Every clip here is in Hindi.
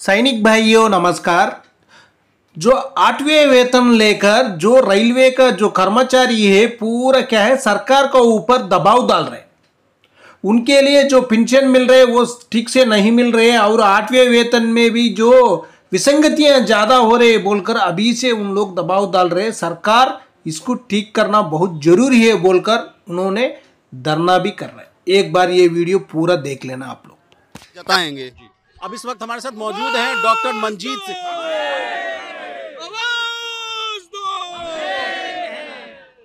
सैनिक भाइयों नमस्कार। जो 8वें वेतन लेकर जो रेलवे का जो कर्मचारी है पूरा क्या है सरकार के ऊपर दबाव डाल रहे हैं। उनके लिए जो पेंशन मिल रहे वो ठीक से नहीं मिल रहे और 8वें वेतन में भी जो विसंगतियां ज़्यादा हो रहे बोलकर अभी से उन लोग दबाव डाल रहे। सरकार इसको ठीक करना बहुत जरूरी है बोलकर उन्होंने धरना भी कर रहे हैं। एक बार ये वीडियो पूरा देख लेना आप लोग जताएंगे। अब इस वक्त हमारे साथ मौजूद हैं डॉक्टर मंजीत सिंह।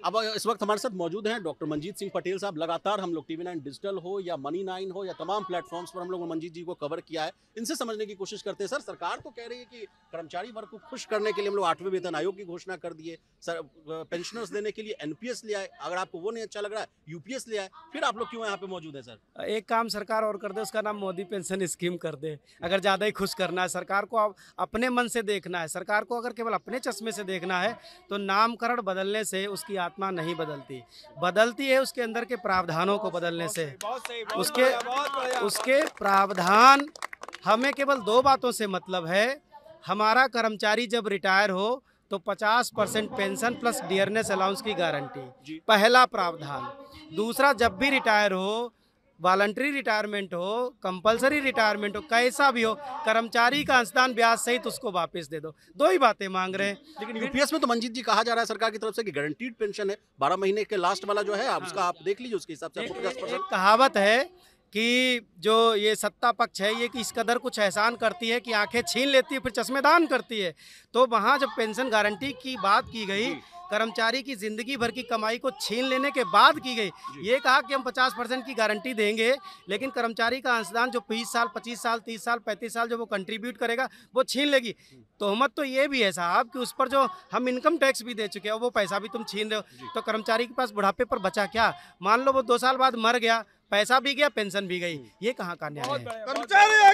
अब इस वक्त हमारे साथ मौजूद हैं डॉक्टर मंजीत सिंह पटेल साहब। लगातार हम लोग टीवी 9 डिजिटल हो या मनी 9 हो या तमाम प्लेटफॉर्म्स पर हम लोग मंजीत जी को कवर किया है। इनसे समझने की कोशिश करते हैं। सर, सरकार तो कह रही है कि कर्मचारी वर्ग को खुश करने के लिए हम लोग 8वें वेतन आयोग की घोषणा कर दिए। सर, पेंशनर्स देने के लिए एनपीएस ले आए। अगर आपको वो नहीं अच्छा लग रहा है यूपीएस ले आए। फिर आप लोग क्यों यहाँ पे मौजूद है? सर, एक काम सरकार और कर दे, उसका नाम मोदी पेंशन स्कीम कर दे। अगर ज़्यादा ही खुश करना है सरकार को, अपने मन से देखना है सरकार को, अगर केवल अपने चश्मे से देखना है तो नामकरण बदलने से उसकी आत्मा नहीं बदलती है उसके अंदर के प्रावधानों को बदलने से। उसके प्रावधान, हमें केवल दो बातों से मतलब है। हमारा कर्मचारी जब रिटायर हो तो 50% पेंशन प्लस डियरनेस अलाउंस की गारंटी, पहला प्रावधान। दूसरा, जब भी रिटायर हो, वॉलंटरी रिटायरमेंट हो, कंपलसरी रिटायरमेंट हो, कैसा भी हो, कर्मचारी का अंशदान ब्याज सहित उसको वापस दे दो। दो ही बातें मांग रहे हैं। लेकिन यूपीएस में तो मंजीत जी कहा जा रहा है सरकार की तरफ से कि गारंटीड पेंशन है। 12 महीने के लास्ट वाला जो है आप उसका आप देख लीजिए, उसके हिसाब से आपको 50%। कहावत है कि जो ये सत्ता पक्ष है ये कि इस कदर कुछ एहसान करती है कि आंखें छीन लेती है फिर चश्मेदान करती है। तो वहाँ जब पेंशन गारंटी की बात की गई, कर्मचारी की जिंदगी भर की कमाई को छीन लेने के बाद की गई। ये कहा कि हम 50% की गारंटी देंगे, लेकिन कर्मचारी का अंशदान जो 20 साल 25 साल 30 साल 35 साल जो वो कंट्रीब्यूट करेगा वो छीन लेगी। तोहमत तो ये भी है साहब कि उस पर जो हम इनकम टैक्स भी दे चुके हैं वो पैसा भी तुम छीन रहे हो। तो कर्मचारी के पास बुढ़ापे पर बचा क्या? मान लो वो 2 साल बाद मर गया, पैसा भी गया, पेंशन भी गई। ये कहाँ का न्याय है?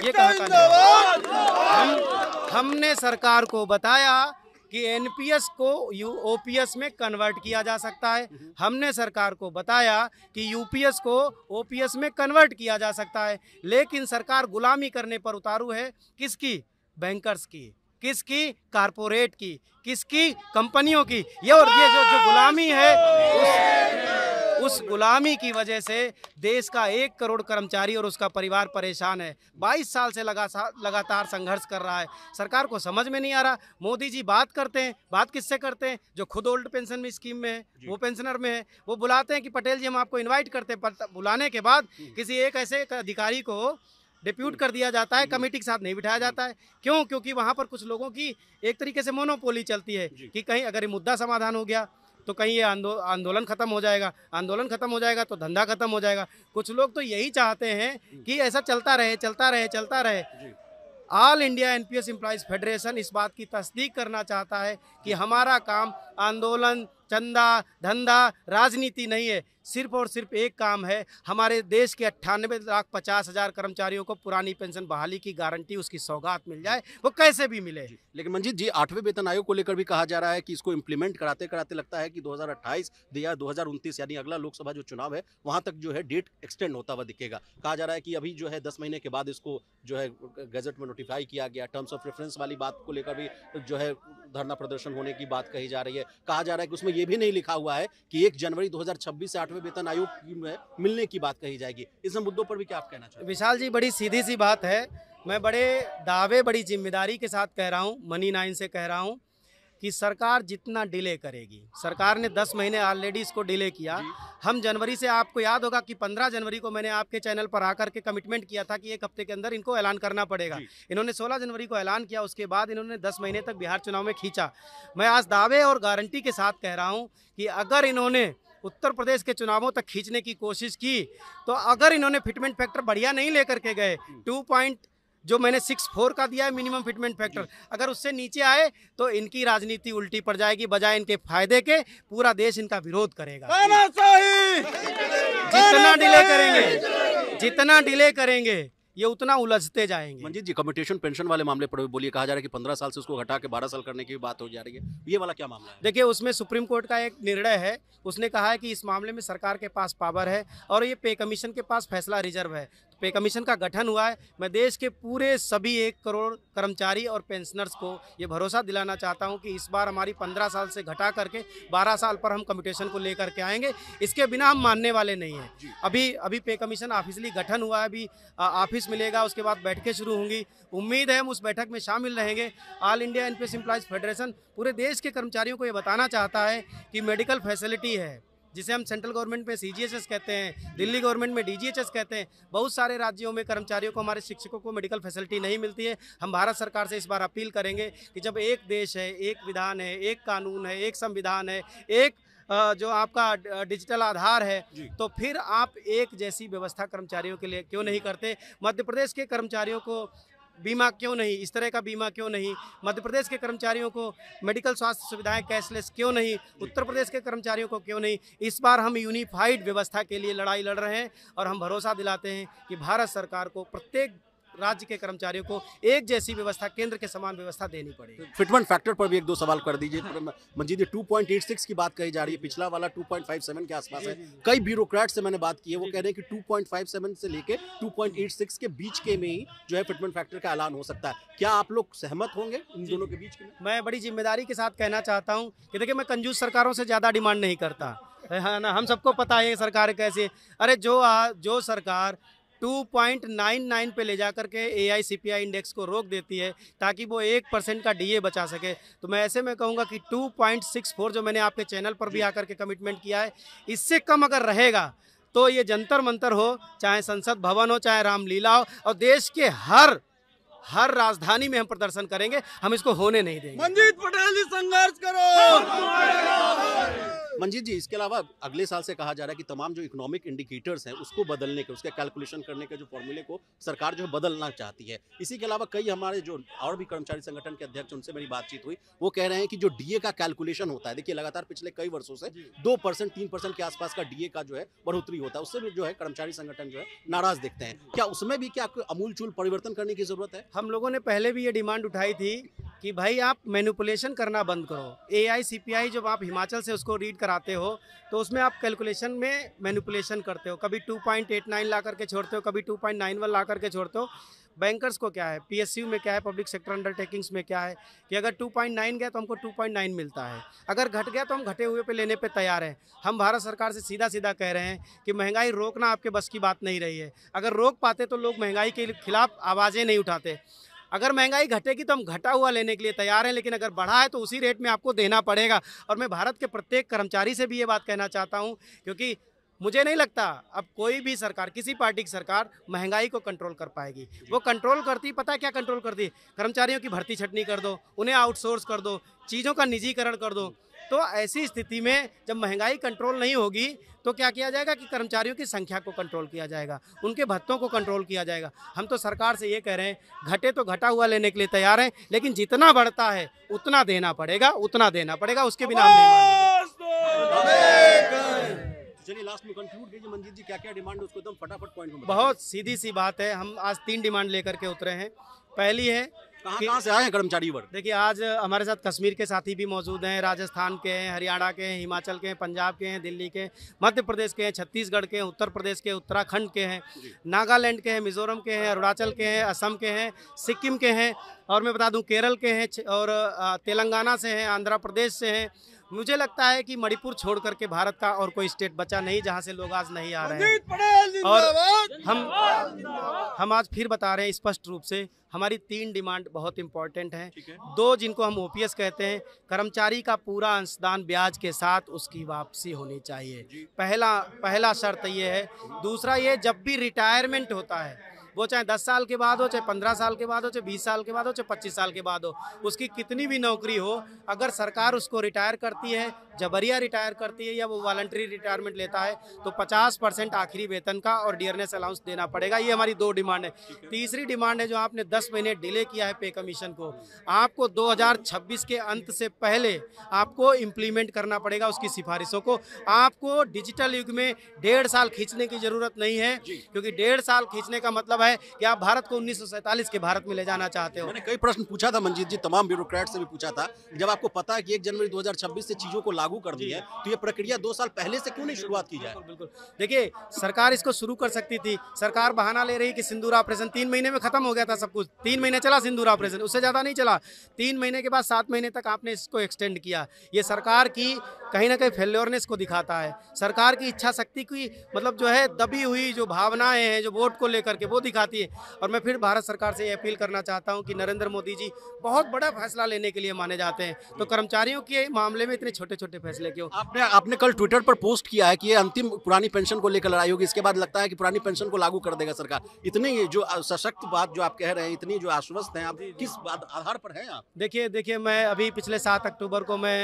ये कहाँ का न्याय है? हमने सरकार को बताया कि एनपीएस को ओपीएस में कन्वर्ट किया जा सकता है। हमने सरकार को बताया कि यूपीएस को ओपीएस में कन्वर्ट किया जा सकता है। लेकिन सरकार गुलामी करने पर उतारू है। किसकी? बैंकर्स की। किसकी? कारपोरेट की। किसकी? कंपनियों की। ये और ये जो गुलामी है, उस गुलामी की वजह से देश का 1 करोड़ कर्मचारी और उसका परिवार परेशान है। 22 साल से लगातार संघर्ष कर रहा है। सरकार को समझ में नहीं आ रहा। मोदी जी बात करते हैं, बात किससे करते हैं? जो खुद ओल्ड पेंशन में स्कीम में है, वो पेंशनर में है। वो बुलाते हैं कि पटेल जी हम आपको इनवाइट करते हैं, पर बुलाने के बाद किसी एक ऐसे अधिकारी को डिप्यूट कर दिया जाता है, कमेटी के साथ नहीं बिठाया जाता है। क्यों? क्योंकि वहाँ पर कुछ लोगों की एक तरीके से मोनोपोली चलती है कि कहीं अगर ये मुद्दा समाधान हो गया तो कहीं ये आंदोलन खत्म हो जाएगा, आंदोलन खत्म हो जाएगा तो धंधा खत्म हो जाएगा। कुछ लोग तो यही चाहते हैं कि ऐसा चलता रहे चलता रहे चलता रहे। All India NPS employees federation इस बात की तस्दीक करना चाहता है कि हमारा काम आंदोलन, चंदा, धंधा, राजनीति नहीं है। सिर्फ और सिर्फ एक काम है, हमारे देश के 98,50,000 कर्मचारियों को पुरानी पेंशन बहाली की गारंटी, उसकी सौगात मिल जाए, वो कैसे भी मिले। लेकिन मंजीत जी, 8वें वेतन आयोग को लेकर भी कहा जा रहा है कि इसको इम्प्लीमेंट कराते कराते लगता है कि 2028 या 2029 यानी अगला लोकसभा जो चुनाव है वहां तक जो है डेट एक्सटेंड होता हुआ दिखेगा। कहा जा रहा है कि अभी जो है 10 महीने के बाद इसको जो है गजट में नोटिफाई किया गया। टर्म्स ऑफ रेफरेंस वाली बात को लेकर भी जो है धरना प्रदर्शन होने की बात कही जा रही है। कहा जा रहा है कि उसमें यह भी नहीं लिखा हुआ है कि 1 जनवरी 2026 से 8वें वेतन आयोग में मिलने की बात कही जाएगी। इस मुद्दों पर भी क्या आप कहना चाहते हैं? विशाल जी, बड़ी सीधी सी बात है। मैं बड़े दावे, बड़ी जिम्मेदारी के साथ कह रहा हूँ, मनी 9 से कह रहा हूँ कि सरकार जितना डिले करेगी, सरकार ने 10 महीने ऑलरेडी इसको डिले किया। हम जनवरी से, आपको याद होगा कि 15 जनवरी को मैंने आपके चैनल पर आकर के कमिटमेंट किया था कि 1 हफ्ते के अंदर इनको ऐलान करना पड़ेगा। इन्होंने 16 जनवरी को ऐलान किया, उसके बाद इन्होंने 10 महीने तक बिहार चुनाव में खींचा। मैं आज दावे और गारंटी के साथ कह रहा हूँ कि अगर इन्होंने उत्तर प्रदेश के चुनावों तक खींचने की कोशिश की, तो अगर इन्होंने फिटमेंट फैक्टर बढ़िया नहीं लेकर के गए, 2 जो मैंने 64 का दिया है मिनिमम फिटमेंट फैक्टर, अगर उससे नीचे आए तो इनकी राजनीति उल्टी पड़ जाएगी। बजाय इनके फायदे के पूरा देश इनका विरोध करेगा। जितना डिले करेंगे ये उतना उलझते जाएंगे। मंजीत जी, कम्यूटेशन पेंशन वाले मामले पर बोलिए, कहा जा रहा है कि 15 साल से उसको घटा के 12 साल करने की बात हो जा रही है। ये वाला क्या मामला है? देखिए, उसमें सुप्रीम कोर्ट का एक निर्णय है। उसने कहा है कि इस मामले में सरकार के पास पावर है और ये पे कमीशन के पास फैसला रिजर्व है। पे कमीशन का गठन हुआ है, मैं देश के पूरे सभी 1 करोड़ कर्मचारी और पेंशनर्स को ये भरोसा दिलाना चाहता हूं कि इस बार हमारी 15 साल से घटा करके 12 साल पर हम कम्यूटेशन को लेकर के आएंगे। इसके बिना हम मानने वाले नहीं हैं। अभी पे कमीशन ऑफिशियली गठन हुआ है, अभी ऑफिस मिलेगा, उसके बाद बैठकें शुरू होंगी। उम्मीद है हम उस बैठक में शामिल रहेंगे। All India NPS employees federation पूरे देश के कर्मचारियों को ये बताना चाहता है कि मेडिकल फैसिलिटी है, जिसे हम सेंट्रल गवर्नमेंट में सीजीएचएस कहते हैं, दिल्ली गवर्नमेंट में डीजीएचएस कहते हैं। बहुत सारे राज्यों में कर्मचारियों को, हमारे शिक्षकों को मेडिकल फैसिलिटी नहीं मिलती है। हम भारत सरकार से इस बार अपील करेंगे कि जब एक देश है, एक विधान है, एक कानून है, एक संविधान है, एक जो आपका डिजिटल आधार है, तो फिर आप एक जैसी व्यवस्था कर्मचारियों के लिए क्यों नहीं करते? मध्य प्रदेश के कर्मचारियों को बीमा क्यों नहीं, इस तरह का बीमा क्यों नहीं? मध्य प्रदेश के कर्मचारियों को मेडिकल स्वास्थ्य सुविधाएं कैशलेस क्यों नहीं? उत्तर प्रदेश के कर्मचारियों को क्यों नहीं? इस बार हम यूनिफाइड व्यवस्था के लिए लड़ाई लड़ रहे हैं और हम भरोसा दिलाते हैं कि भारत सरकार को प्रत्येक राज्य के कर्मचारियों को एक जैसी व्यवस्था, केंद्र के समान व्यवस्था देनी पड़ेगी। फिटमेंट फैक्टर पर भी एक दो सवाल कर दीजिए मंजीत जी। 2.86 की बात कही जा रही है, पिछला वाला 2.57 के आसपास है। कई ब्यूरोक्रेट से मैंने बात की है, वो कह रहे हैं कि 2.57 से लेके 2.86 के बीच के में ही जो है फिटमेंट फैक्टर का ऐलान हो सकता है। क्या आप लोग सहमत होंगे इन दोनों के बीच में? मैं बड़ी जिम्मेदारी के साथ कहना चाहता हूँ कि देखिए, मैं कंजूस सरकारों से ज़्यादा डिमांड नहीं करता है ना। हम सबको पता है सरकार कैसे, अरे जो सरकार 2.99 पे ले जाकर के AICPI इंडेक्स को रोक देती है ताकि वो 1% का DA बचा सके, तो मैं ऐसे में कहूँगा कि 2.64 जो मैंने आपके चैनल पर भी आकर के कमिटमेंट किया है, इससे कम अगर रहेगा तो ये जंतर मंतर हो, चाहे संसद भवन हो, चाहे रामलीला हो, और देश के हर राजधानी में हम प्रदर्शन करेंगे। हम इसको होने नहीं देंगे। मंजीत पटेल जी संघर्ष करो। मंजीत जी, इसके अलावा अगले साल से कहा जा रहा है कि तमाम जो इकोनॉमिक इंडिकेटर्स हैं उसको बदलने के, उसके कैलकुलेशन करने के जो फॉर्मूले को सरकार जो है बदलना चाहती है। इसी के अलावा कई हमारे जो और भी कर्मचारी संगठन के अध्यक्ष, उनसे मेरी बातचीत हुई, वो कह रहे हैं कि जो DA का कैलकुलेशन होता है, देखिए लगातार पिछले कई वर्षों से 2% 3% के आसपास का DA का जो है बढ़ोतरी होता है, उससे भी जो है कर्मचारी संगठन जो है नाराज दिखते हैं। क्या उसमें भी क्या अमूलचूल परिवर्तन करने की जरूरत है? हम लोगों ने पहले भी ये डिमांड उठाई थी कि भाई आप मैनिपुलेशन करना बंद करो। AICPI जब आप हिमाचल से उसको रीड कराते हो तो उसमें आप कैलकुलेशन में मैनिपुलेशन करते हो, कभी 2.89 ला करके छोड़ते हो, कभी 2.91 ला करके छोड़ते हो। बैंकर्स को क्या है, PSU में क्या है, पब्लिक सेक्टर अंडरटेकिंग्स में क्या है कि अगर 2.9 गया तो हमको 2.9 मिलता है, अगर घट गया तो हम घटे हुए पे लेने पे तैयार हैं। हम भारत सरकार से सीधा सीधा कह रहे हैं कि महंगाई रोकना आपके बस की बात नहीं रही है। अगर रोक पाते तो लोग महंगाई के खिलाफ आवाज़ें नहीं उठाते। अगर महंगाई घटेगी तो हम घटा हुआ लेने के लिए तैयार हैं, लेकिन अगर बढ़ा है तो उसी रेट में आपको देना पड़ेगा। और मैं भारत के प्रत्येक कर्मचारी से भी ये बात कहना चाहता हूँ, क्योंकि मुझे नहीं लगता अब कोई भी सरकार, किसी पार्टी की सरकार महंगाई को कंट्रोल कर पाएगी। वो कंट्रोल करती, पता है क्या कंट्रोल करती? कर्मचारियों की भर्ती छटनी कर दो, उन्हें आउटसोर्स कर दो, चीज़ों का निजीकरण कर दो। तो ऐसी स्थिति में जब महंगाई कंट्रोल नहीं होगी तो क्या किया जाएगा कि कर्मचारियों की संख्या को कंट्रोल किया जाएगा, उनके भत्तों को कंट्रोल किया जाएगा। हम तो सरकार से ये कह रहे हैं, घटे तो घटा हुआ लेने के लिए तैयार हैं, लेकिन जितना बढ़ता है उतना देना पड़ेगा, उसके बिना हम नहीं मानेंगे। चलिए लास्ट में कंक्लूड कीजिए मंजीत जी, क्या क्या डिमांड है उसको एकदम फटाफट पॉइंट में। बहुत सीधी सी बात है, हम आज 3 डिमांड लेकर के उतरे हैं। पहली है, कहाँ से आए हैं कर्मचारी वर्ग? देखिए, आज हमारे साथ कश्मीर के साथी भी मौजूद हैं, राजस्थान के हैं, हरियाणा के हैं, हिमाचल के हैं, पंजाब के हैं, दिल्ली के हैं, मध्य प्रदेश के हैं, छत्तीसगढ़ के हैं, उत्तर प्रदेश के, उत्तराखंड के हैं, नागालैंड के हैं, मिजोरम के हैं, अरुणाचल के हैं, असम के हैं, सिक्किम के हैं, और मैं बता दूं केरल के हैं, और तेलंगाना से हैं, आंध्र प्रदेश से हैं। मुझे लगता है कि मणिपुर छोड़ करके भारत का और कोई स्टेट बचा नहीं जहां से लोग आज नहीं आ रहे हैं। और हम आज फिर बता रहे हैं स्पष्ट रूप से, हमारी 3 डिमांड बहुत इंपॉर्टेंट हैं। 2 जिनको हम OPS कहते हैं, कर्मचारी का पूरा अंशदान ब्याज के साथ उसकी वापसी होनी चाहिए, पहला शर्त ये है। दूसरा ये, जब भी रिटायरमेंट होता है, वो चाहे 10 साल के बाद हो, चाहे 15 साल के बाद हो, चाहे 20 साल के बाद हो, चाहे 25 साल के बाद हो, उसकी कितनी भी नौकरी हो, अगर सरकार उसको रिटायर करती है, जबरिया रिटायर करती है या वो वॉलंटरी रिटायरमेंट लेता है, तो 50% आखिरी वेतन का और डियरनेस अलाउंस देना पड़ेगा। ये हमारी 2 डिमांड है। तीसरी डिमांड है, जो आपने 10 महीने डिले किया है पे कमीशन को, आपको 2026 के अंत से पहले आपको इम्प्लीमेंट करना पड़ेगा उसकी सिफारिशों को। आपको डिजिटल युग में 1.5 साल खींचने की जरूरत नहीं है, क्योंकि 1.5 साल खींचने का मतलब है है कि आप भारत को 1947 के भारत में ले जाना चाहते हो। मैंने कई प्रश्न पूछा था मंजीत जी, तमाम ब्यूरोक्रेट से भी पूछा था, जब आपको पता है कि 1 जनवरी 2026 से चीजों को लागू कर दी है, तो ये प्रक्रिया 2 साल पहले से क्यों नहीं शुरुआत की जाए? बिल्कुल, देखिए सरकार इसको शुरू कर सकती थी। सरकार बहाना ले रही कि सिंदूर ऑपरेशन 3 महीने में खत्म हो गया था सब कुछ। 3 महीने चला सिंदूर ऑपरेशन, उससे ज्यादा नहीं चला। 3 महीने के बाद 7 महीने तक आपने इसको एक्सटेंड किया। ये सरकार की कहीं ना कहीं फेल्योरनेस को दिखाता है। सरकार की इच्छा शक्ति की मतलब जो है दबी हुई जो भावनाएं हैं जो वोट को लेकर के वो दिखाती है। और मैं फिर भारत सरकार से ये अपील करना चाहता हूं कि नरेंद्र मोदी जी बहुत बड़ा फैसला लेने के लिए माने जाते हैं, तो कर्मचारियों के मामले में इतने छोटे छोटे फैसले क्यों? आपने कल ट्विटर पर पोस्ट किया है कि ये अंतिम पुरानी पेंशन को लेकर लड़ाई होगी, इसके बाद लगता है कि पुरानी पेंशन को लागू कर देगा सरकार। इतनी जो सशक्त बात जो आप कह रहे हैं, इतनी जो आश्वस्त हैं आप, किस आधार पर हैं आप? देखिए मैं अभी पिछले 7 अक्टूबर को मैं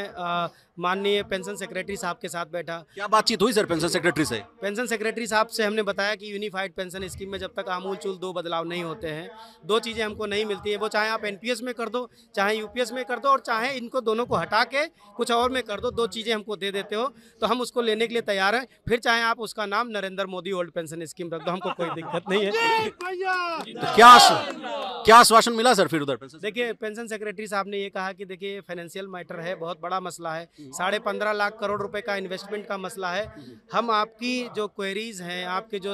माननीय पेंशन सेक्रेटरी साहब के साथ बैठा। क्या बातचीत हुई सर पेंशन सेक्रेटरी से? पेंशन सेक्रेटरी साहब से हमने बताया कि यूनिफाइड पेंशन स्कीम में जब तक आमूल चूल 2 बदलाव नहीं होते हैं, 2 चीज़ें हमको नहीं मिलती हैं, वो चाहे आप एनपीएस में कर दो, चाहे यूपीएस में कर दो, और चाहे इनको दोनों को हटा के कुछ और में कर दो, 2 चीज़ें हमको दे देते हो तो हम उसको लेने के लिए तैयार हैं। फिर चाहे आप उसका नाम Narendra Modi old pension scheme रख दो, हमको कोई दिक्कत नहीं है। तो क्या आश्वासन मिला सर फिर उधर पेंशन? देखिए पेंशन सेक्रेटरी साहब ने ये कहा कि देखिए फाइनेंशियल मैटर है, बहुत बड़ा मसला है, 15.5 लाख करोड़ रुपए का इन्वेस्टमेंट का मसला है। हम आपकी जो क्वेरीज हैं, आपके जो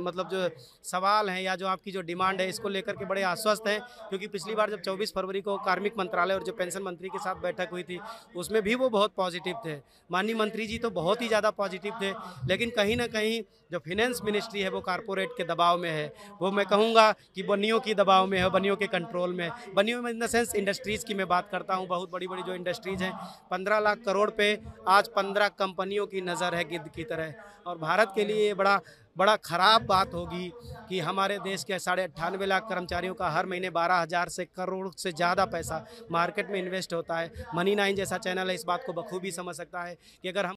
मतलब जो सवाल हैं या जो आपकी जो डिमांड है, इसको लेकर के बड़े आश्वस्त हैं, क्योंकि पिछली बार जब 24 फरवरी को कार्मिक मंत्रालय और जो पेंशन मंत्री के साथ बैठक हुई थी उसमें भी वो बहुत पॉजिटिव थे। माननीय मंत्री जी तो बहुत ही ज़्यादा पॉजिटिव थे, लेकिन कहीं ना कहीं जो फाइनेंस मिनिस्ट्री है वो कारपोरेट के दबाव में है। वो मैं कहूँगा कि बनियों की दबाव में है, बनियों के कंट्रोल में। बनियों में इन द सेंस इंडस्ट्रीज़ की मैं बात करता हूँ, बहुत बड़ी बड़ी जो इंडस्ट्रीज़ हैं, 15 लाख करोड़ पे आज 15 कंपनियों की नज़र है गिद्ध की तरह। और भारत के लिए बड़ा ख़राब बात होगी कि हमारे देश के 98.5 लाख कर्मचारियों का हर महीने 12,000 से करोड़ से ज़्यादा पैसा मार्केट में इन्वेस्ट होता है। मनी 9 जैसा चैनल है इस बात को बखूबी समझ सकता है कि अगर हम